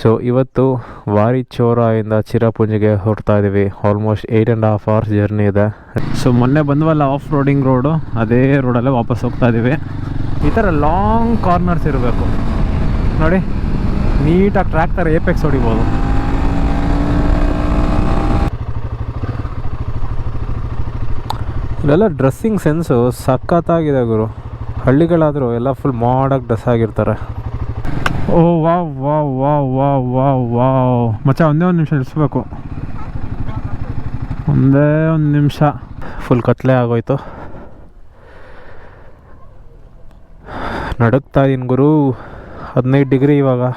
So ಇವತ್ತು ವಾರಿ ಚೋರಾಯಿಂದ ಚಿರಾಪುಂಜಿಗೆ ಹೊರಡ್ತಾ ಇದ್ದೀವಿ. ಆಲ್ಮೋಸ್ಟ್ 8.5 hours ಜರ್ನಿ ಇದೆ. ಸೊ ಮೊನ್ನೆ ಬಂದ್ವಲ್ಲ ಆಫ್ ರೋಡಿಂಗ್ ರೋಡು, ಅದೇ ರೋಡಲ್ಲೇ ವಾಪಸ್ ಹೋಗ್ತಾ ಇದ್ದೀವಿ. ಈ ಥರ ಲಾಂಗ್ ಕಾರ್ನರ್ಸ್ ಇರಬೇಕು ನೋಡಿ, ನೀಟಾಗಿ ಟ್ರ್ಯಾಕ್ ಥರ ಏಪೆಕ್ಸ್ ಹೊಡಿಬೋದು. ಇಲ್ಲೆಲ್ಲ ಡ್ರೆಸ್ಸಿಂಗ್ ಸೆನ್ಸು ಸಖತ್ತಾಗಿದೆ ಗುರು. ಹಳ್ಳಿಗಳಾದರೂ ಎಲ್ಲ ಫುಲ್ ಮಾಡಾಗಿ ಡ್ರೆಸ್ ಆಗಿರ್ತಾರೆ. Oh wow wow wow wow wow wow ಮಚ್ಚ, ಒಂದೇ ಒಂದು ನಿಮಿಷ ನಿಲ್ಲಿಸ್ಬೇಕು, ಒಂದೇ ಒಂದು ನಿಮಿಷ. ಫುಲ್ ಕತ್ಲೆ ಆಗೋಯ್ತು, ನಡುಗ್ತಾ ಇದೀನಿ ಗುರು. 15 ಡಿಗ್ರಿ ಇವಾಗ.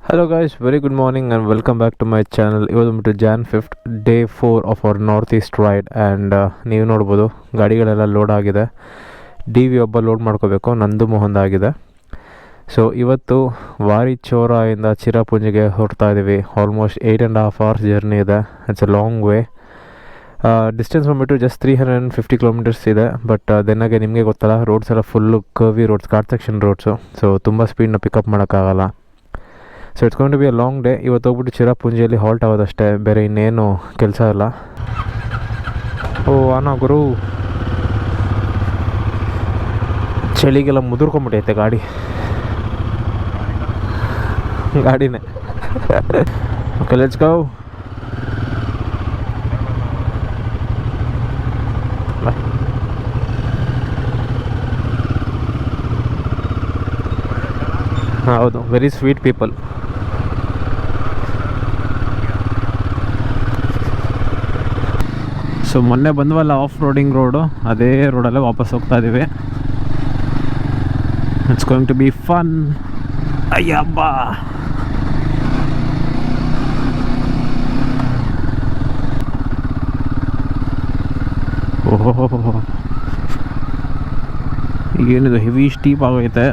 Hello guys, very good morning and welcome back to my channel. ಇವತ್ತು ಬಂದ್ಬಿಟ್ಟು Jan 5th, day 4 of our north east ride. And ನೀವು ನೋಡ್ಬೋದು ಗಾಡಿಗಳೆಲ್ಲ ಲೋಡ್ ಆಗಿದೆ. DV ಒಬ್ಬ ಲೋಡ್ ಮಾಡ್ಕೋಬೇಕು, ನಂದು ಮೊಹಂದ ಆಗಿದೆ. ಸೊ ಇವತ್ತು ವಾರಿ ಚೋರಾಯಿಂದ ಚಿರಾಪುಂಜಿಗೆ ಹೊರಡ್ತಾ ಇದ್ದೀವಿ. ಆಲ್ಮೋಸ್ಟ್ 8.5 hours ಜರ್ನಿ ಇದೆ. It's a long way. Distance ಬಂದ್ಬಿಟ್ಟು ಜಸ್ಟ್ 350 ಕಿಲೋಮೀಟರ್ಸ್ ಇದೆ. ಬಟ್ ದೆನ್ನಾಗೆ ನಿಮಗೆ ಗೊತ್ತಲ್ಲ, ರೋಡ್ಸ್ ಎಲ್ಲ full curvy roads, ghat section roads. So ತುಂಬ ಸ್ಪೀಡ್ನ ಪಿಕಪ್ ಮಾಡೋಕ್ಕಾಗಲ್ಲ. So it's going to be a long day. ಇವತ್ತು ಹೋಗ್ಬಿಟ್ಟು ಚಿರಾಪುಂಜಿಯಲ್ಲಿ ಹಾಲ್ಟ್ ಆಗೋದಷ್ಟೇ, ಬೇರೆ ಇನ್ನೇನು ಕೆಲಸ ಇಲ್ಲ. ಓ ಅಣ್ಣ ಗುರು, ಚಳಿಗೆಲ್ಲ ಮುದುರ್ಕೊಂಬಿಟ್ಟೈತೆ ಗಾಡಿನೇ. Okay, let's go. ಹೌದು, ವೆರಿ ಸ್ವೀಟ್ ಪೀಪಲ್. ಸೊ ಮೊನ್ನೆ ಬಂದ್ವಲ್ಲ ಆಫ್ ರೋಡಿಂಗ್ ರೋಡು, ಅದೇ ರೋಡಲ್ಲೇ ವಾಪಸ್ ಹೋಗ್ತಾ ಇದ್ದೀವಿ. It's going to be fun. ಅಯ್ಯಬ್ಬಾ, ಓಹೋ ಏನಿದು ಹೆವಿ ಸ್ಟೀಪ್ ಆಗೈತೆ.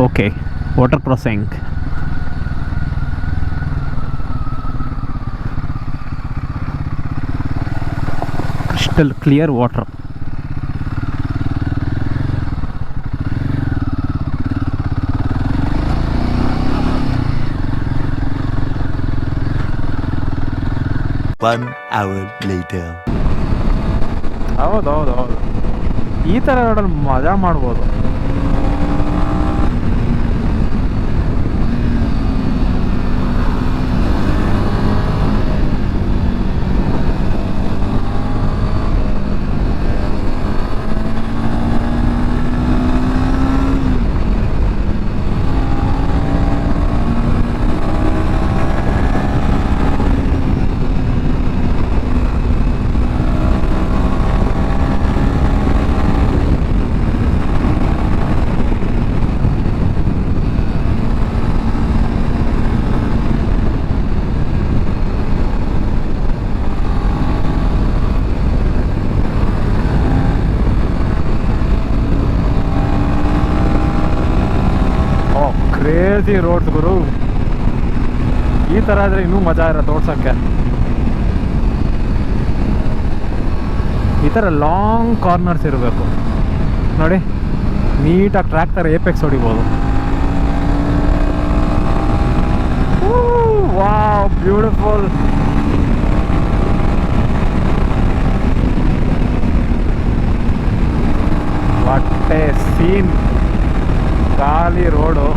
Okay, water crossing. crystal clear water. One hour later. ಹೌದು, ಈ ಥರ ರೋಡಲ್ಲಿ ಮಜಾ ಮಾಡ್ಬೋದು. ಕ್ರೇಜಿ ರೋಡ್ಸ್ ಗುರು. ಈ ಥರ ಆದರೆ ಇನ್ನೂ ಮಜಾ ಇರುತ್ತೆ ಓಡ್ಸೋಕ್ಕೆ. ಈ ಥರ ಲಾಂಗ್ ಕಾರ್ನರ್ಸ್ ಇರಬೇಕು ನೋಡಿ, ನೀಟಾಗಿ ಟ್ರ್ಯಾಕ್ ಥರ ಏಪೆಕ್ಸ್ ಹೊಡಿಬೋದು. Wow, beautiful. What a scene. ಖಾಲಿ ರೋಡು,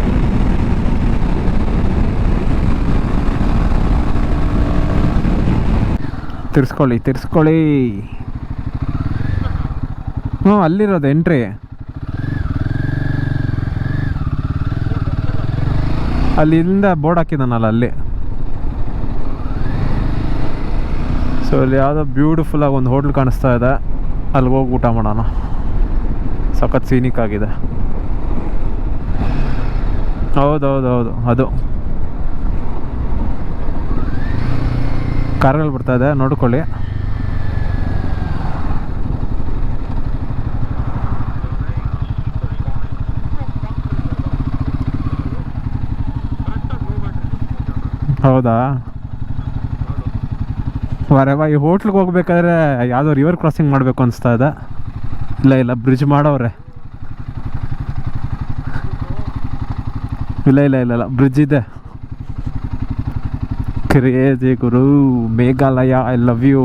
ತಿರ್ಸ್ಕೊಳ್ಳಿ. ಹ್ಞೂ, ಅಲ್ಲಿರೋದು ಎಂಟ್ರಿ. ಅಲ್ಲಿಂದ ಬೋರ್ಡ್ ಹಾಕಿದಾನಲ್ಲ ಅಲ್ಲಿ. ಸೊ ಇಲ್ಲಿ ಯಾವುದೋ ಬ್ಯೂಟಿಫುಲ್ಲಾಗಿ ಒಂದು ಹೋಟ್ಲ್ ಕಾಣಿಸ್ತಾ ಇದೆ, ಅಲ್ಲಿಗೆ ಹೋಗಿ ಊಟ ಮಾಡೋಣ. ಸಖತ್ ಸೀನಿಕ್ ಆಗಿದೆ. ಹೌದು, ಅದು ಕಾರ್ಗಳು ಬರ್ತಾ ಇದೆ, ನೋಡ್ಕೊಳ್ಳಿ. ಹೌದಾ? ವರೆವಾ ಈ ಹೋಟ್ಲಿಗೆ ಹೋಗ್ಬೇಕಾದ್ರೆ ಯಾವುದೋ ರಿವರ್ ಕ್ರಾಸಿಂಗ್ ಮಾಡಬೇಕು ಅನಿಸ್ತಾ ಇದೆ. ಇಲ್ಲ ಬ್ರಿಡ್ಜ್ ಮಾಡವ್ರೆ. ಇಲ್ಲ ಬ್ರಿಡ್ಜ್ ಇದೆ. ಕ್ರೇಜಿ ಗುರು, ಮೇಘಾಲಯ, ಐ ಲವ್ ಯು.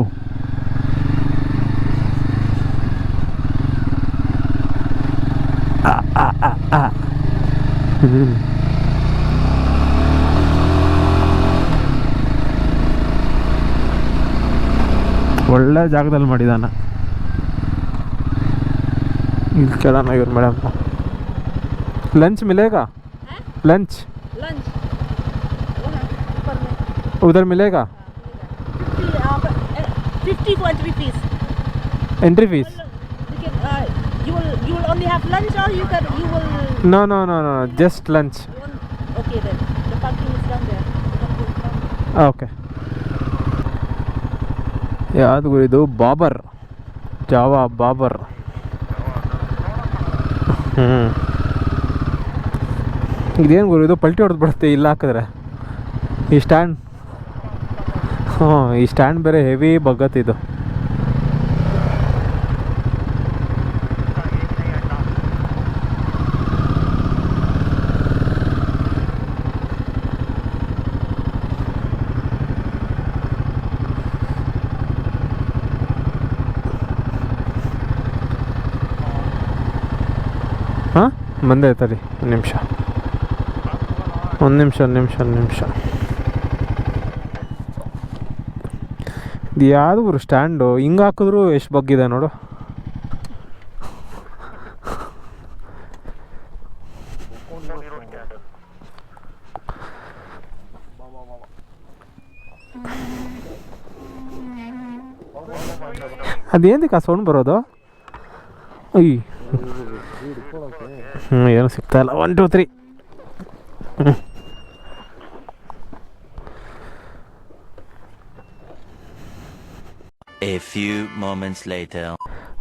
ಒಳ್ಳೆ ಜಾಗದಲ್ಲಿ ಮಾಡಿದಾನ. ಇಲ್ಲಿ ಕೇಳೋಣ ಇವ್ರು ಮೇಡಮ್. लंच मिलेगा? लंच उधर मिलेगा? 50 for entry fees. Entry fees? You will only have lunch, or you will. No, just lunch. Okay then. The parking is down there. Okay. ಯಾವುದು ಇದು? ಬಾಬರ್, ಜಾವಾ ಬಾಬರ್. ಇದೇನು ಗುರು ಇದು? ಪಲ್ಟಿ ಹೊಡೆದು ಬಿಡುತ್ತೆ ಇಲ್ಲ ಹಾಕಿದ್ರೆ. ಈ ಸ್ಟ್ಯಾಂಡ್, ಈ ಸ್ಟ್ಯಾಂಡ್ ಬೇರೆ ಹೆವಿ ಬಗ್ಗತ್ತಿದು. ಹಾಂ ಬಂದೆ ತಡಿ, ಒಂದು ನಿಮಿಷ. ಇದು ಯಾವುದು ಗುರು ಸ್ಟ್ಯಾಂಡು? ಹಿಂಗೆ ಹಾಕಿದ್ರು ಎಷ್ಟು ಬಗ್ಗಿದೆ ನೋಡು. ಅದೇಂದಕ್ಕೆ ಆ ಸೌಂಡ್ ಬರೋದು? ಅಯ್ಯ, ಏನು ಸಿಗ್ತಾ ಇಲ್ಲ. 1 2 3. A few moments later.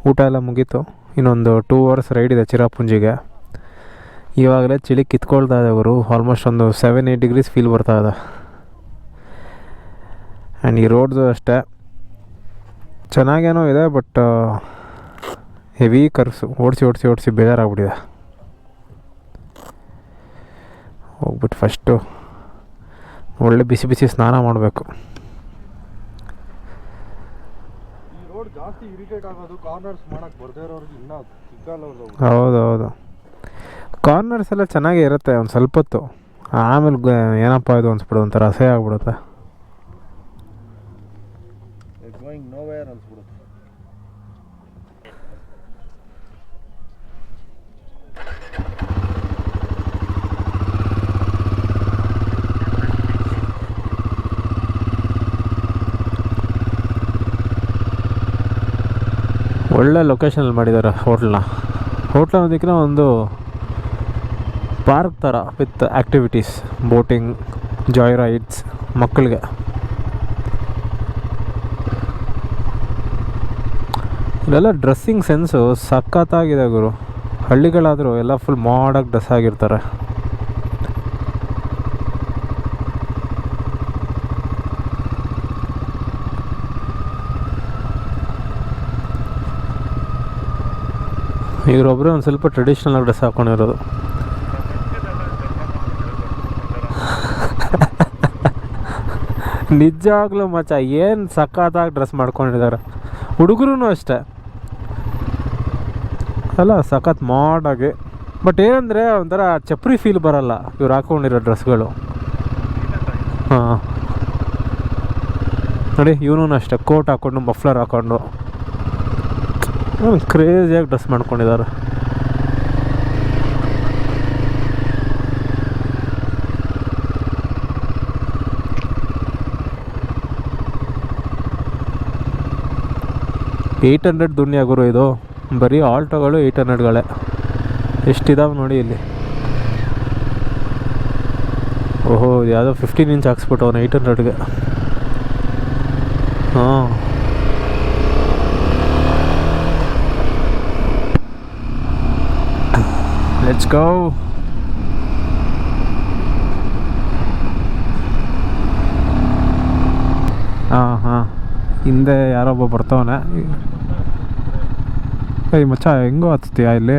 ಊಟ ಎಲ್ಲ ಮುಗೀತು. ಇನ್ನೊಂದು 2 hours ರೈಡ್ ಇದೆ ಚಿರಾಪುಂಜಿಗೆ. ಇವಾಗಲೇ ಚಳಿ ಕಿತ್ಕೊಳ್ತಾ ಇದೆ ಅವರು. ಆಲ್ಮೋಸ್ಟ್ ಒಂದು 7-8 degrees ಫೀಲ್ ಬರ್ತಾ ಇದೆ. ಆ್ಯಂಡ್ ಈ ರೋಡ್ದು ಅಷ್ಟೇ ಚೆನ್ನಾಗೇನೋ ಇದೆ, ಬಟ್ ಹೆವಿ ಕರ್ಸು. ಓಡಿಸಿ ಬೇಜಾರಾಗ್ಬಿಟ್ಟಿದೆ. ಹೋಗ್ಬಿಟ್ಟು ಫಸ್ಟು ಒಳ್ಳೆ ಬಿಸಿ ಸ್ನಾನ ಮಾಡಬೇಕು. ಹೌದು, ಕಾರ್ನರ್ಸ್ ಎಲ್ಲ ಚೆನ್ನಾಗೇ ಇರುತ್ತೆ ಒಂದು ಸ್ವಲ್ಪ ಹೊತ್ತು. ಆಮೇಲೆ ಏನಪ್ಪ ಇದು ಅನ್ಸ್ಬಿಡೋದು, ಒಂಥರ ಅಸಹ್ಯ ಆಗ್ಬಿಡುತ್ತೆ. ಒಳ್ಳೆ ಲೊಕೇಶನಲ್ಲಿ ಮಾಡಿದ್ದಾರೆ ಹೋಟ್ಲನ್ನ ಅನ್ನೋದಕ್ಕಿಂತ ಒಂದು ಪಾರ್ಕ್ ಥರ with activities, boating, Joy rides ಮಕ್ಕಳಿಗೆ. ಇಲ್ಲೆಲ್ಲ ಡ್ರೆಸ್ಸಿಂಗ್ ಸೆನ್ಸು ಸಖತ್ತಾಗಿದೆ ಗುರು. ಹಳ್ಳಿಗಳಾದರೂ ಎಲ್ಲ ಫುಲ್ ಮಾಡಾಗಿ ಡ್ರೆಸ್ ಆಗಿರ್ತಾರೆ. ಇವರೊಬ್ಬರೇ ಒಂದು ಸ್ವಲ್ಪ ಟ್ರೆಡಿಷ್ನಲ್ ಡ್ರೆಸ್ ಹಾಕ್ಕೊಂಡಿರೋದು. ನಿಜವಾಗ್ಲೂ ಮಚ್ಚ ಏನು ಸಖತ್ತಾಗಿ ಡ್ರೆಸ್ ಮಾಡ್ಕೊಂಡಿದ್ದಾರೆ. ಹುಡುಗರು ಅಷ್ಟೇ ಅಲ್ಲ, ಸಖತ್ ಮಾಡಾಗಿ. ಬಟ್ ಏನಂದರೆ ಒಂಥರ ಚಪ್ರಿ ಫೀಲ್ ಬರಲ್ಲ ಇವ್ರು ಹಾಕ್ಕೊಂಡಿರೋ ಡ್ರೆಸ್ಗಳು. ಹಾಂ ನೋಡಿ, ಇವನು ಅಷ್ಟೇ ಕೋಟ್ ಹಾಕ್ಕೊಂಡು ಮಫ್ಲರ್ ಹಾಕ್ಕೊಂಡು ಕ್ರೇಜಿಯಾಗಿ ಡ್ರೆಸ್ ಮಾಡ್ಕೊಂಡಿದ್ದಾರೆ. $800 ದುನಿಯಾ ಗುರು ಇದು. ಬರೀ ಆಲ್ಟೋಗಳು 800ಗಳೇ. ಎಷ್ಟಿದಾವೆ ನೋಡಿ ಇಲ್ಲಿ. ಓಹೋ, ಯಾವುದೋ 15 inch ಹಾಕ್ಸ್ಬಿಟ್ಟು ಅವನು 800ಗೆ. ಹಾಂ, ಲೆಟ್ಸ್ ಗೋ. ಹಿಂದೆ ಯಾರೊಬ್ಬ ಬರ್ತಾವನೆ. ಏಯ್ ಮಚ್ಚ ಹೆಂಗೋ ಹತ್ತೀಯಾ ಇಲ್ಲಿ?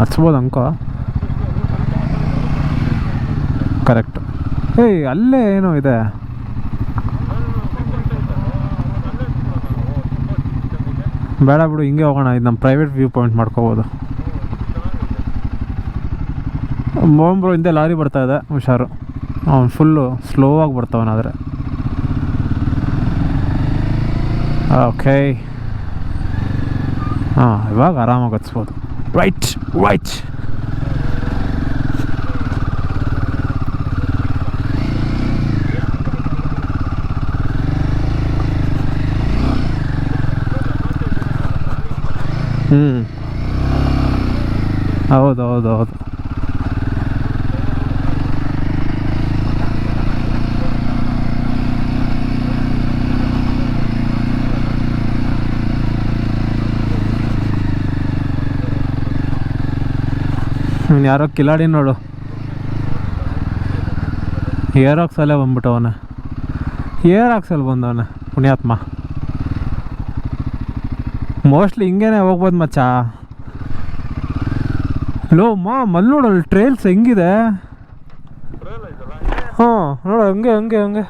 ಹಚ್ಬೋದು ಅಂಕೋ. ಕರೆಕ್ಟ್. ಏಯ್ ಅಲ್ಲೇ ಏನೋ ಇದೆ. ಬೇಡ ಬಿಡು, ಹಿಂಗೆ ಹೋಗೋಣ. ಇದು ನಮ್ಮ ಪ್ರೈವೇಟ್ ವ್ಯೂ ಪಾಯಿಂಟ್ ಮಾಡ್ಕೋಬೋದು. ಬ್ರೋ ಹಿಂದೆ ಲಾರಿ ಬರ್ತಾ ಇದೆ, ಹುಷಾರು. ಅವ್ನು ಫುಲ್ಲು ಸ್ಲೋ ಆಗಿ ಬರ್ತಾವನಾದರೆ. ಓಕೆ, ಹಾಂ, ಇವಾಗ ಆರಾಮಾಗಿ ಹಚ್ಬೋದು. Right right. ಹೌದು ಹೌದು ಹೌದು. ಯಾರೋ ಕಿಲಾಡಿ ನೋಡು, ಏರಾಕ್ಸಲ್ಲೇ ಬಂದ್ಬಿಟ್ಟವನ. ಏರಾಕ್ಸಲ್ಲಿ ಬಂದವನ ಪುಣ್ಯಾತ್ಮ. ಮೋಸ್ಟ್ಲಿ ಹಿಂಗೇನೆ ಹೋಗ್ಬೋದು ಮಚ್ಚ. ಲೋ ಮಲ್ಲಿ ನೋಡಲ್ಲ ಟ್ರೇಲ್ಸ್ ಹೆಂಗಿದೆ. ಹಾಂ ನೋಡ, ಹಂಗೆ ಹಂಗೆ ಹಂಗೆ.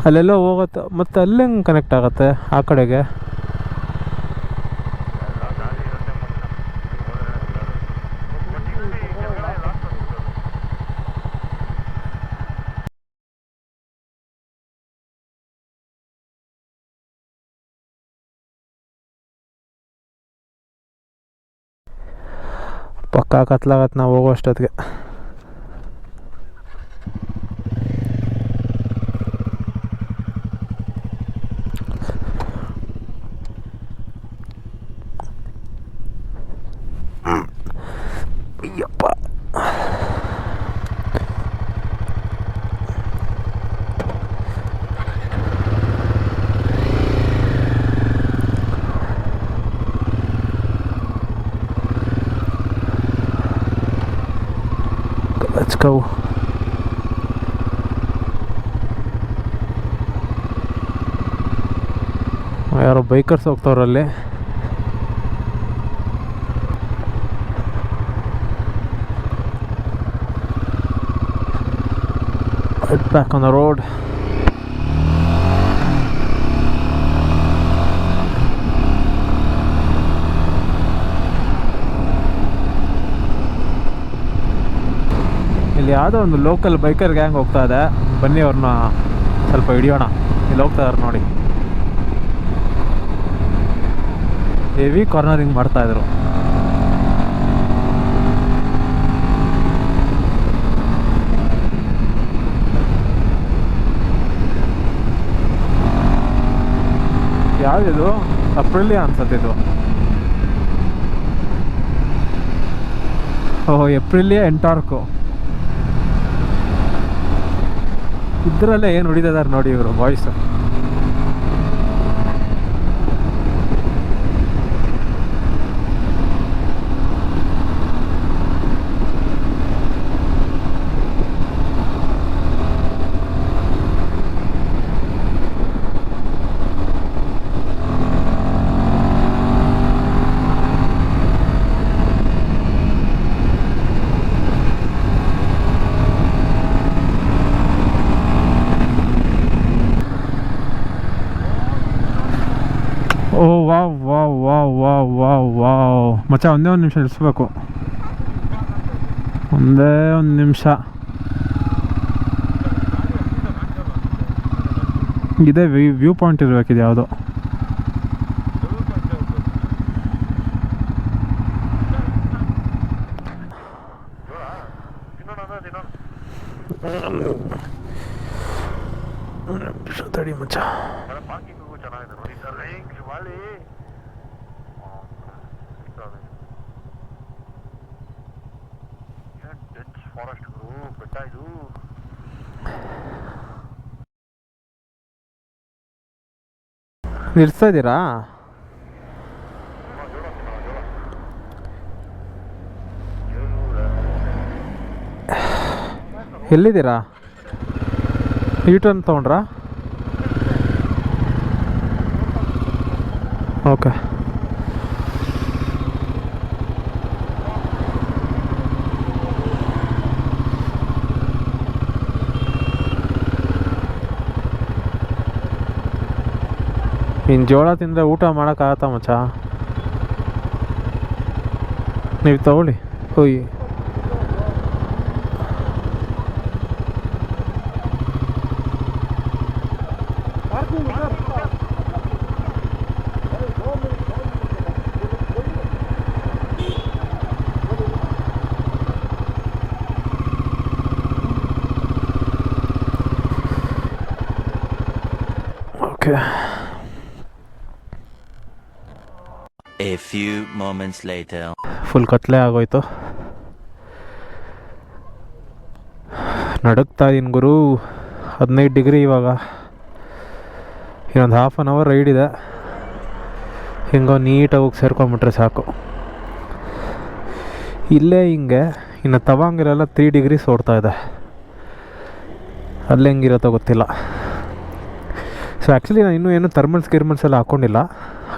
ಅಲ್ಲೆಲ್ಲೋ ಹೋಗುತ್ತೆ, ಮತ್ತು ಅಲ್ಲಿ ಹೆಂಗೆ ಕನೆಕ್ಟ್ ಆಗುತ್ತೆ ಆ ಕಡೆಗೆ? ಪಕ್ಕ ಕತ್ಲಾಗತ್ತೆ ನಾವು ಹೋಗೋ ಅಷ್ಟೊತ್ತಿಗೆ. Ayyappa, let's go. ಯಾರೋ bikers ಹೋಗ್ತಾವ್ರಲ್ಲಿ. Right back on the road. ಇಲ್ಲಿ ಯಾವುದೋ ಒಂದು ಲೋಕಲ್ ಬೈಕರ್ ಗ್ಯಾಂಗ್ ಹೋಗ್ತಾ ಇದೆ. ಬನ್ನಿ ಅವ್ರನ್ನ ಸ್ವಲ್ಪ ಹಿಡಿಯೋಣ. ಇಲ್ಲಿ ಹೋಗ್ತಾ ಇದಾರೆ ನೋಡಿ, ಹೆವಿ ಕಾರ್ನರಿಂಗ್ ಮಾಡ್ತಾಯಿದ್ರು. ಯಾವುದಿದು? ಅಪ್ರಿಲಿಯಾ ಅನ್ಸತ್ತಿದು. ಓಹ್, ಏಪ್ರಿಲಿಯಾ ಎಂಟಾರ್ಕು. ಇದರಲ್ಲೇ ಏನು ಹೊಡಿತಿದ್ದಾರೆ ನೋಡಿ ಇವರು ಬಾಯ್ಸು. ಓ wow wow wow wow wow wow. ಮಚ್ಚ ಒಂದೇ ಒಂದು ನಿಮಿಷ ನಿಲ್ಲಿಸ್ಬೇಕು, ಒಂದೇ ಒಂದು ನಿಮಿಷ. ಇದೇ ವ್ಯೂ ಪಾಯಿಂಟ್ ಇರಬೇಕಿದೆ ಯಾವುದೋ. ತಡಿ ಮಚ್ಚ, ನಿಲ್ಸ್ತಾ ಇದ್ದೀರಾ? ಎಲ್ಲಿದ್ದೀರಾ? ಯು ಟರ್ನ್ ತೊಗೊಂಡ್ರಾ? ಓಕೆ. ಇನ್ನು ಜೋಳ ತಿಂದರೆ ಊಟ ಮಾಡೋಕ್ಕಾಗತ್ತಾ ಮಚ್ಚ? ನೀವು ತಗೊಳ್ಳಿ. ಹೋಯ್ okay. A few moments later. Full ಕತ್ಲೆ ಆಗೋಯ್ತು. ನಡುಗ್ತಾ ಇದ್ದೀನಿ ಗುರು. 15 ಡಿಗ್ರಿ ಇವಾಗ. ಇನ್ನೊಂದು ಹಾಫ್ ಆನ್ ಅವರ್ ರೈಡ್ ಇದೆ. ಹಿಂಗೋ ನೀಟಾಗಿ ಹೋಗಿ ಸೇರ್ಕೊಂಬಿಟ್ರೆ ಸಾಕು. ಇಲ್ಲೇ ಹಿಂಗೆ ಇನ್ನು ತವಾಂಗಿರೆಲ್ಲ 3 ಡಿಗ್ರಿ ಓಡ್ತಾ ಇದೆ. ಅಲ್ಲೇ ಹೆಂಗಿರುತ್ತೋ ಗೊತ್ತಿಲ್ಲ. ಸೊ ಆ್ಯಕ್ಚುಲಿ ನಾನು ಇನ್ನೂ ಏನು ಥರ್ಮಲ್ಸ್ ಎಲ್ಲ ಹಾಕ್ಕೊಂಡಿಲ್ಲ.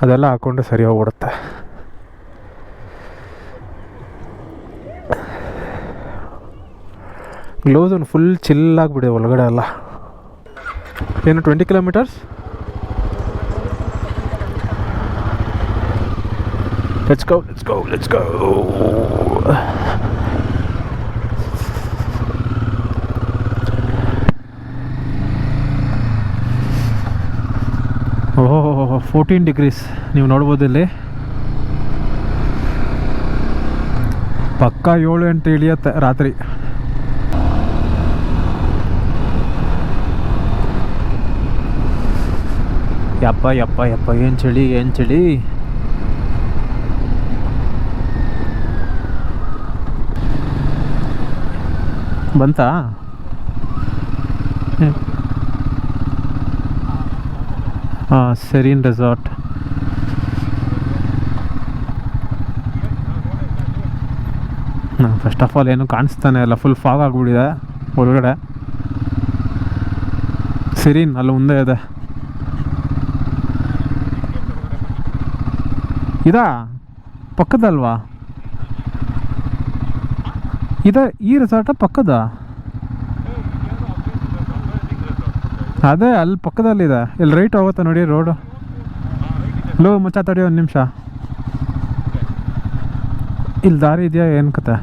ಅದೆಲ್ಲ ಹಾಕ್ಕೊಂಡ್ರೆ ಸರಿ ಹೋಗ್ಬಿಡುತ್ತೆ. ಗ್ಲೌಸ್ ಒಂದು ಫುಲ್ ಚಿಲ್ಲಾಗಿಬಿಡಿ ಒಳಗಡೆ ಎಲ್ಲ. ಏನು 20 ಕಿಲೋಮೀಟರ್ಸ್? Let's go. ಓಹೋ 14 ಡಿಗ್ರೀಸ್ ನೀವು ನೋಡ್ಬೋದು ಇಲ್ಲಿ. ಪಕ್ಕ 7-8 ಇಳಿಯತ್ತೆ ರಾತ್ರಿ. ಯಪ್ಪ ಏನು ಚಳಿ. ಬಂತಾ? ಹಾಂ, ಸೆರೀನ್ ರೆಸಾರ್ಟ್. ಫಸ್ಟ್ ಆಫ್ ಆಲ್ ಏನು ಕಾಣಿಸ್ತಾನೆ ಇಲ್ಲ, ಫುಲ್ ಫಾಗ್ ಆಗಿಬಿಟ್ಟಿದೆ ಒಳಗಡೆ. ಸೆರೀನ್ ಅಲ್ಲಿ ಮುಂದೆ ಇದೆ. ಇದಾ ಪಕ್ಕದಲ್ವಾ? ಈ ರೆಸಾರ್ಟ ಪಕ್ಕದ? ಅದೇ ಅಲ್ಲಿ ಪಕ್ಕದಲ್ಲಿದೆ. ಇಲ್ಲಿ ರೈಟ್ ಹೋಗುತ್ತೆ ನೋಡಿ ರೋಡು. ಲೋ ಮುಚ್ಚ ತಡಿ ಒಂದು ನಿಮಿಷ. ಇಲ್ಲಿ ದಾರಿ ಇದೆಯಾ ಏನು ಕತೆ?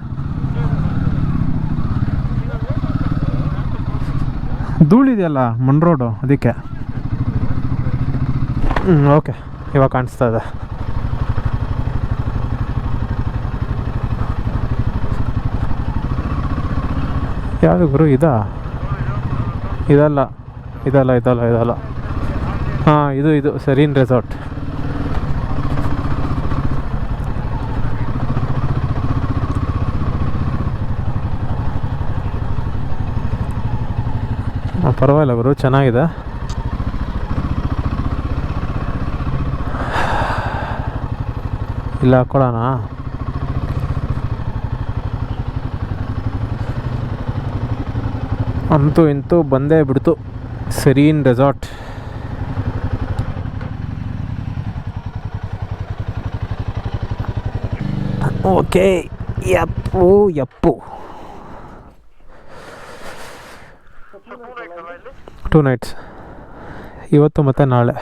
ಧೂಳಿದೆಯಲ್ಲ ಮಣ್ ರೋಡು, ಅದಕ್ಕೆ. ಓಕೆ, ಇವಾಗ ಕಾಣಿಸ್ತಾ ಇದೆ. ಯಾವುದು ಗುರು? ಇದಲ್ಲ. ಹಾಂ, ಇದು ಸೆರೀನ್ ರೆಸಾರ್ಟ್. ಪರವಾಗಿಲ್ಲ ಗುರು, ಚೆನ್ನಾಗಿದೆ. ಇಲ್ಲ ಹಾಕ್ಕೊಳ್ಳೋಣ. ಅಂತೂ ಇಂತೂ ಬಂದೇ ಬಿಡ್ತು ಸೆರೀನ್ ರೆಸಾರ್ಟ್. ಓಕೆ. ಯಪ್ಪು 2 ನೈಟ್ಸ್, ಇವತ್ತು ಮತ್ತು ನಾಳೆ.